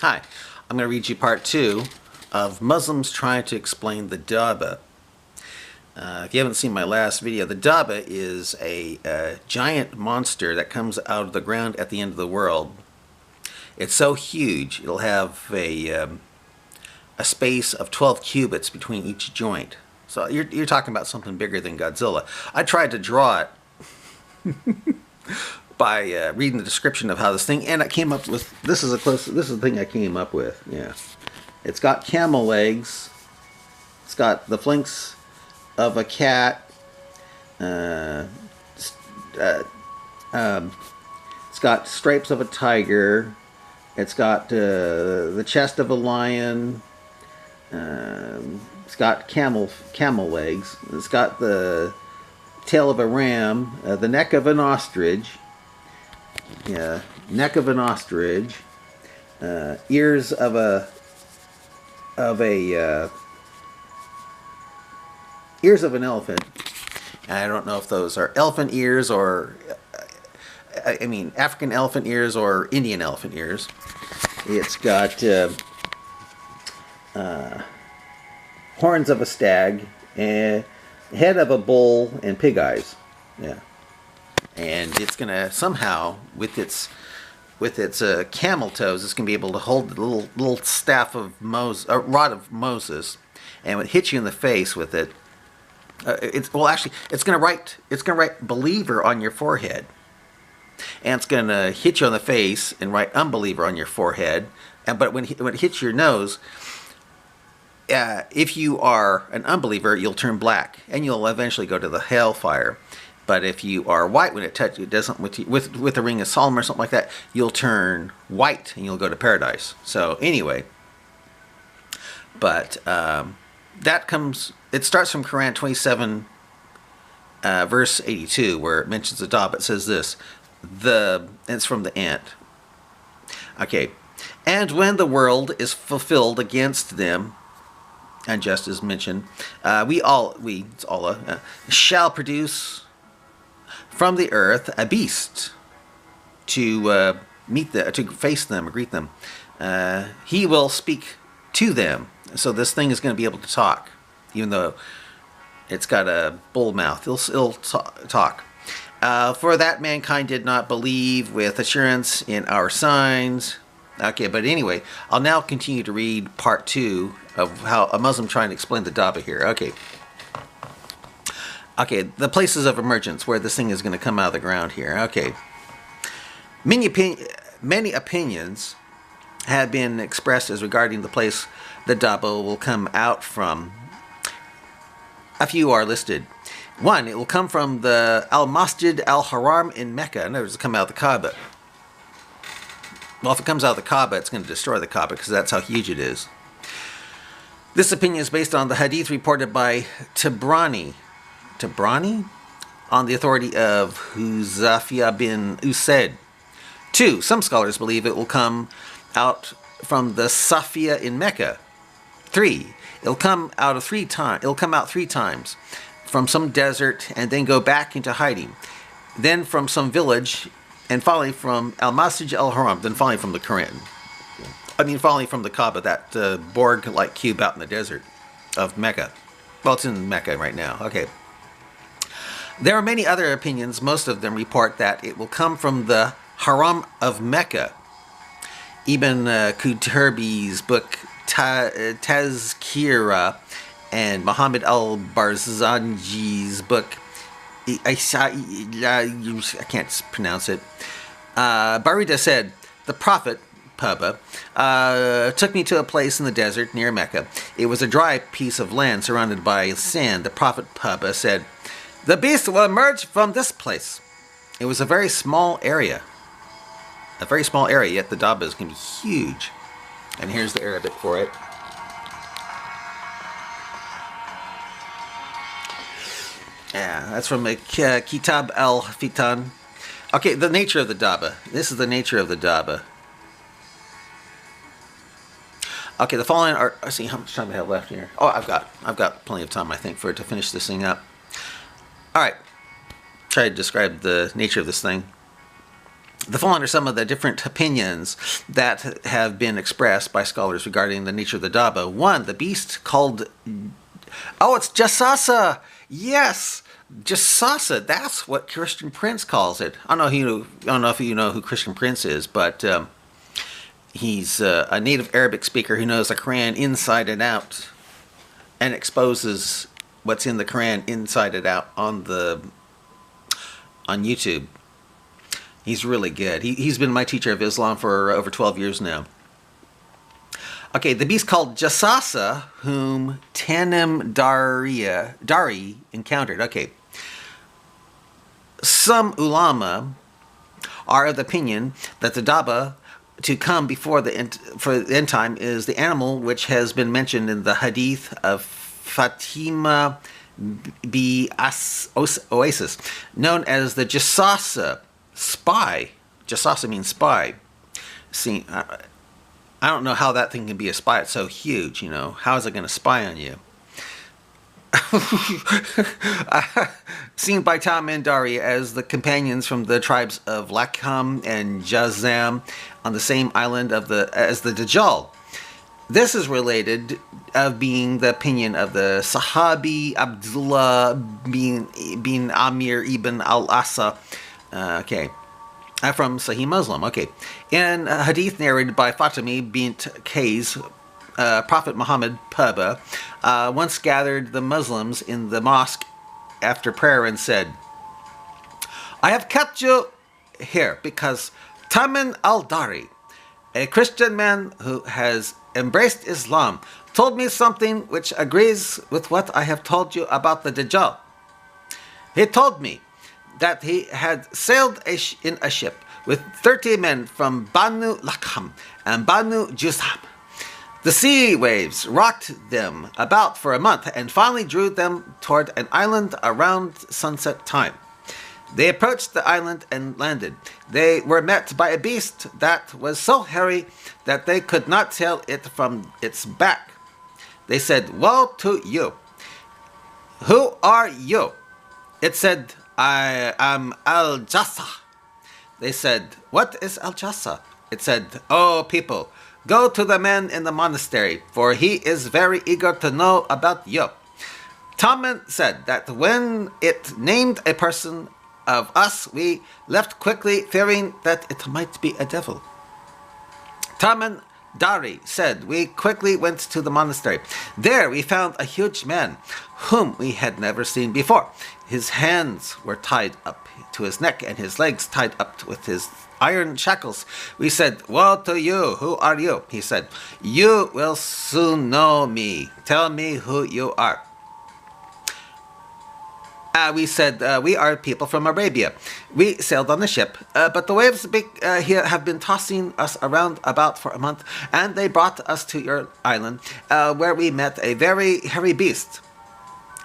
Hi, I'm going to read you part 2 of Muslims trying to explain the Dabbah. If you haven't seen my last video, the Dabbah is a giant monster that comes out of the ground at the end of the world. It's so huge, it'll have a space of 12 cubits between each joint. So you're talking about something bigger than Godzilla. I tried to draw it by reading the description of how this thing, and I came up with, this is the thing I came up with. Yeah, it's got camel legs, it's got the flanks of a cat, it's got stripes of a tiger, it's got the chest of a lion, it's got camel legs, it's got the tail of a ram, the neck of an ostrich. Yeah, neck of an ostrich, ears of an elephant. I don't know if those are elephant ears or, I mean, African elephant ears or Indian elephant ears. It's got horns of a stag, head of a bull, and pig eyes. Yeah. And it's gonna somehow, with its camel toes, it's gonna be able to hold the little staff of rod of Moses, and it hit you in the face with it. It's gonna write believer on your forehead, and it's gonna hit you on the face and write unbeliever on your forehead. But when it hits your nose, if you are an unbeliever, you'll turn black, and you'll eventually go to the hellfire. But if you are white when it touches, it doesn't with the ring of Solomon or something like that, you'll turn white and you'll go to paradise. So anyway, but it starts from Quran 27, verse 82, where it mentions the Dabbah. It says this, and it's from the ant. Okay, and when the world is fulfilled against them, and just as mentioned, it's Allah, shall produce from the earth a beast to face them or greet them. He will speak to them. So this thing is going to be able to talk, even though it's got a bull mouth. It'll talk. For that mankind did not believe with assurance in our signs. Okay, but anyway, I'll now continue to read part 2 of how a Muslim trying to explain the Dabbah here. Okay, the places of emergence where this thing is going to come out of the ground here. Okay. Many opinions have been expressed as regarding the place the Dabbah will come out from. A few are listed. 1, it will come from the al-Masjid al-Haram in Mecca. In other words, it'll come out of the Kaaba. Well, if it comes out of the Kaaba, it's going to destroy the Kaaba because that's how huge it is. This opinion is based on the hadith reported by Tabrani, on the authority of Huzafia bin Usaid. 2, some scholars believe it will come out from the Safia in Mecca. 3, it'll come out 3 times from some desert and then go back into hiding, then from some village, and finally from al-Masjid al-Haram, then finally from the Quran. Finally from the Kaaba, that Borg-like cube out in the desert of Mecca. Well, it's in Mecca right now. Okay. There are many other opinions. Most of them report that it will come from the Haram of Mecca. Ibn Quturbi's book Tazkira and Muhammad al-Barzanji's book, I can't pronounce it. Barida said, the Prophet, Paba, took me to a place in the desert near Mecca. It was a dry piece of land surrounded by sand. The Prophet Paba said, the beast will emerge from this place. It was a very small area. Yet the Dabbah is going to be huge. And here's the Arabic for it. Yeah, that's from Kitab al-Fitan. Okay, the nature of the Dabbah. This is the nature of the Dabbah. Okay, the following are. Let's see how much time I have left here. Oh, I've got plenty of time, I think, to finish this thing up. All right. Try to describe the nature of this thing. The following are some of the different opinions that have been expressed by scholars regarding the nature of the Dabbah. One, the beast called... Oh, it's Jasasa! Yes! Jasasa, that's what Christian Prince calls it. I don't know if you know who Christian Prince is, but he's a native Arabic speaker who knows the Quran inside and out and exposes what's in the Quran inside and out on YouTube. He's really good. He's been my teacher of Islam for over 12 years now. Okay, the beast called Jasasa, whom Tanim Dari encountered. Okay. Some ulama are of the opinion that the Dabbah to come before the end time is the animal which has been mentioned in the hadith of Fatima Oasis, known as the Jasasa, spy. Jasasa means spy. See, I don't know how that thing can be a spy. It's so huge, you know. How is it going to spy on you? Seen by Tom and Dari as the companions from the tribes of Lakham and Jazam on the same island as the Dajjal. This is related of being the opinion of the Sahabi Abdullah bin Amir ibn al-Asa. From Sahih Muslim. Okay. In a hadith narrated by Fatimi bint Qais, Prophet Muhammad Paba once gathered the Muslims in the mosque after prayer and said, I have kept you here because Tamin al-Dari, a Christian man who has embraced Islam, told me something which agrees with what I have told you about the Dajjal. He told me that he had sailed in a ship with 30 men from Banu Lakham and Banu Juzam. The sea waves rocked them about for a month and finally drew them toward an island around sunset time. They approached the island and landed. They were met by a beast that was so hairy that they could not tell it from its back. They said, Woe to you! Who are you? It said, I am al-Jassa. They said, What is al-Jassa? It said, Oh people, go to the man in the monastery, for he is very eager to know about you. Taman said that when it named a person of us, we left quickly, fearing that it might be a devil. Taman Dari said, We quickly went to the monastery. There we found a huge man, whom we had never seen before. His hands were tied up to his neck, and his legs tied up with his iron shackles. We said, Woe to you, who are you? He said, You will soon know me. Tell me who you are. We said, we are people from Arabia. We sailed on the ship, but the waves here have been tossing us around about for a month, and they brought us to your island, where we met a very hairy beast.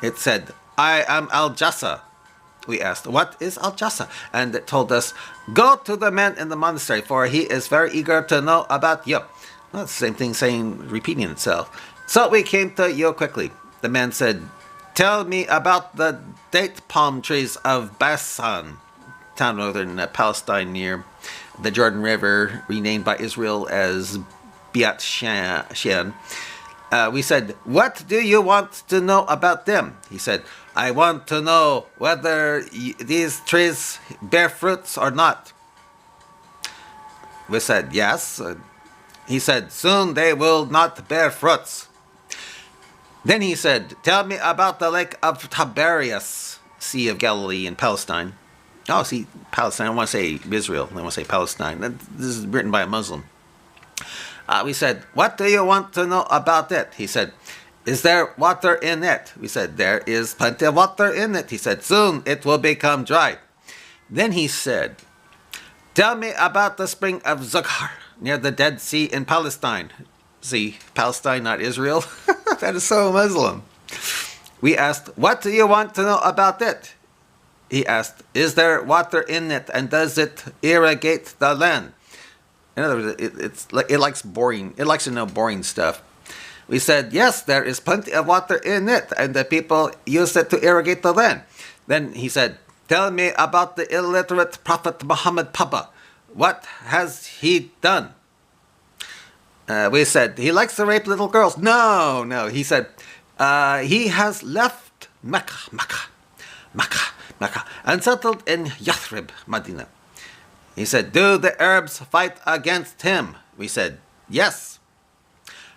It said, I am al-Jassa. We asked, What is al-Jassa? And it told us, Go to the man in the monastery, for he is very eager to know about you. Well, it's the same thing repeating itself. So we came to you quickly. The man said, Tell me about the date palm trees of Basan, town northern Palestine near the Jordan River, renamed by Israel as Biat Shan. We said, What do you want to know about them? He said, I want to know whether these trees bear fruits or not. We said, Yes. He said, Soon they will not bear fruits. Then he said, Tell me about the lake of Tiberias, Sea of Galilee in Palestine. Oh, see, Palestine. I don't want to say Israel. I want to say Palestine. This is written by a Muslim. We said, What do you want to know about it? He said, Is there water in it? We said, There is plenty of water in it. He said, Soon it will become dry. Then he said, Tell me about the spring of Zoghar near the Dead Sea in Palestine. See, Palestine, not Israel. That is so Muslim. We asked, What do you want to know about it? He asked, Is there water in it, and does it irrigate the land? In other words, it likes boring. It likes to know boring stuff. We said, Yes, there is plenty of water in it, and the people use it to irrigate the land. Then he said, Tell me about the illiterate Prophet Muhammad Paba. What has he done? We said, he likes to rape little girls. No, no. He said, he has left Mecca, and settled in Yathrib, Medina. He said, do the Arabs fight against him? We said, yes.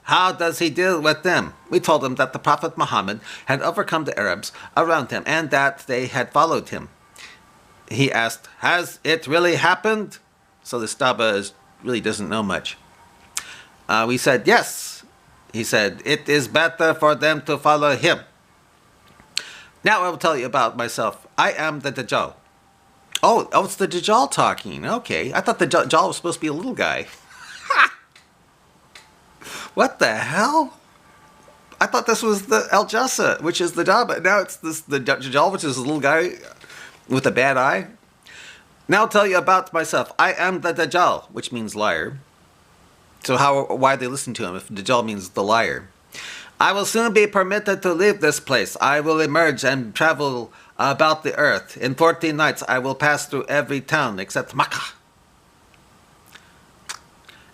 How does he deal with them? We told him that the Prophet Muhammad had overcome the Arabs around him and that they had followed him. He asked, has it really happened? So this Dabbah really doesn't know much. We said, yes. He said, it is better for them to follow him. Now I will tell you about myself. I am the Dajjal. Oh, it's the Dajjal talking. Okay. I thought the Dajjal was supposed to be a little guy. What the hell? I thought this was the Al-Jassa, which is the Dabbah. Now it's the Dajjal, which is a little guy with a bad eye. Now I'll tell you about myself. I am the Dajjal, which means liar. So why they listen to him if Dajjal means the liar? I will soon be permitted to leave this place. I will emerge and travel about the earth. In 14 nights I will pass through every town except Makkah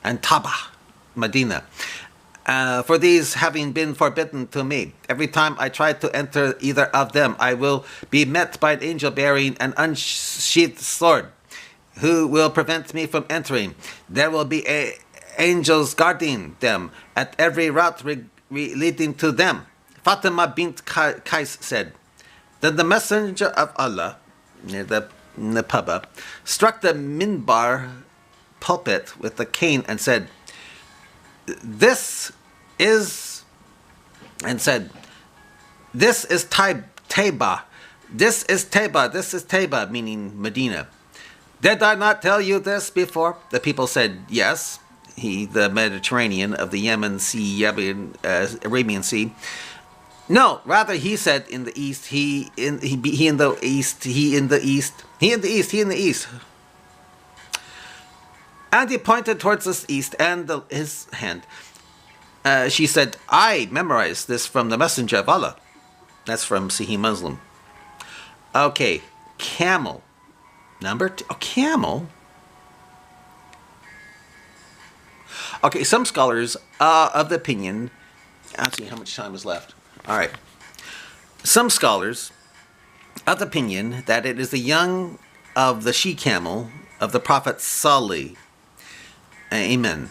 and Dabbah, Medina. For these having been forbidden to me, every time I try to enter either of them, I will be met by an angel bearing an unsheathed sword, who will prevent me from entering. There will be angels guarding them at every route leading to them. Fatima bint Qais said, then the messenger of Allah, near the Dabbah, struck the minbar pulpit with a cane and said, this is Tabbah. This is Tabbah, meaning Medina. Did I not tell you this before? The people said, yes. He, the Mediterranean of the Arabian Sea. No, rather he said in the east, he in the east. And he pointed towards the east and his hand. She said, I memorized this from the Messenger of Allah. That's from Sahih Muslim. Okay, camel. Number 2. Oh, camel? Okay, some scholars of the opinion... I'll see how much time is left. All right. Some scholars of the opinion that it is the young of the she-camel of the Prophet Salih. Amen.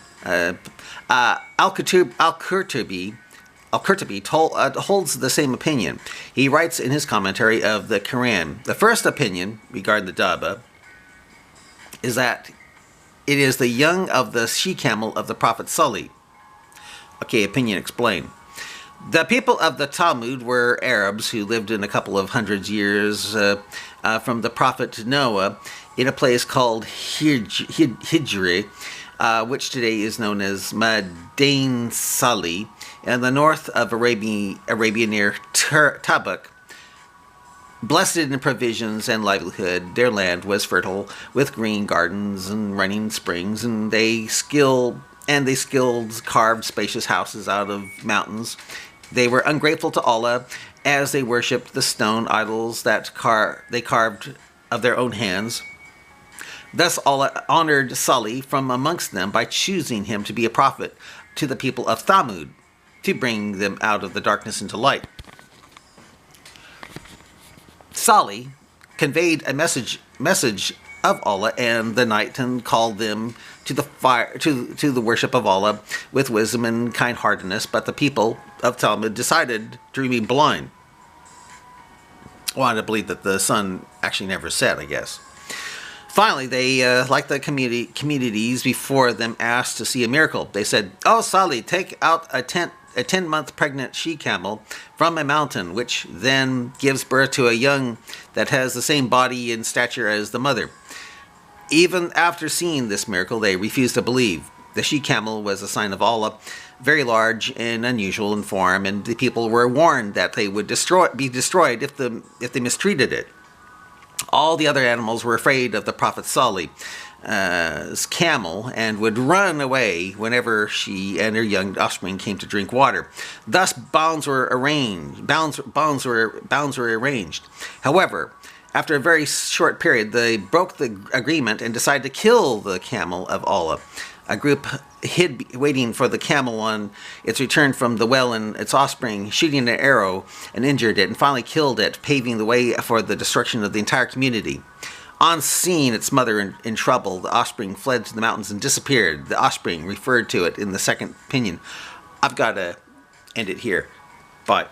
Al-Qurtubi holds the same opinion. He writes in his commentary of the Quran, the first opinion regarding the Dabbah is that it is the young of the she-camel of the Prophet Salih. Okay, opinion explained. The people of the Talmud were Arabs who lived in a couple of hundred years from the Prophet Noah in a place called Hijri, which today is known as Madain Salih, in the north of Arabia near Tabuk. Blessed in provisions and livelihood, their land was fertile with green gardens and running springs, and they skilled carved spacious houses out of mountains. They were ungrateful to Allah as they worshipped the stone idols that they carved of their own hands. Thus Allah honored Salih from amongst them by choosing him to be a prophet to the people of Thamud, to bring them out of the darkness into light. Salih conveyed a message of Allah and the night and called them to the fire to the worship of Allah with wisdom and kind-heartedness, but the people of Talmud decided to remain blind. Wanted to believe that the sun actually never set, I guess. Finally, they, like the communities before them, asked to see a miracle. They said, "Oh, Salih, take out a 10-month pregnant she-camel from a mountain, which then gives birth to a young that has the same body and stature as the mother." Even after seeing this miracle, they refused to believe. The she-camel was a sign of Allah, very large and unusual in form, and the people were warned that they would be destroyed if they mistreated it. All the other animals were afraid of the Prophet Salih's camel and would run away whenever she and her young offspring came to drink water. Thus, bounds were arranged. However, After a very short period, they broke the agreement and decided to kill the camel of Allah. A group hid waiting for the camel on its return from the well and its offspring, shooting an arrow and injured it, and finally killed it, paving the way for the destruction of the entire community. On seeing its mother in trouble, the offspring fled to the mountains and disappeared. The offspring referred to it in the second opinion. I've got to end it here. Bye.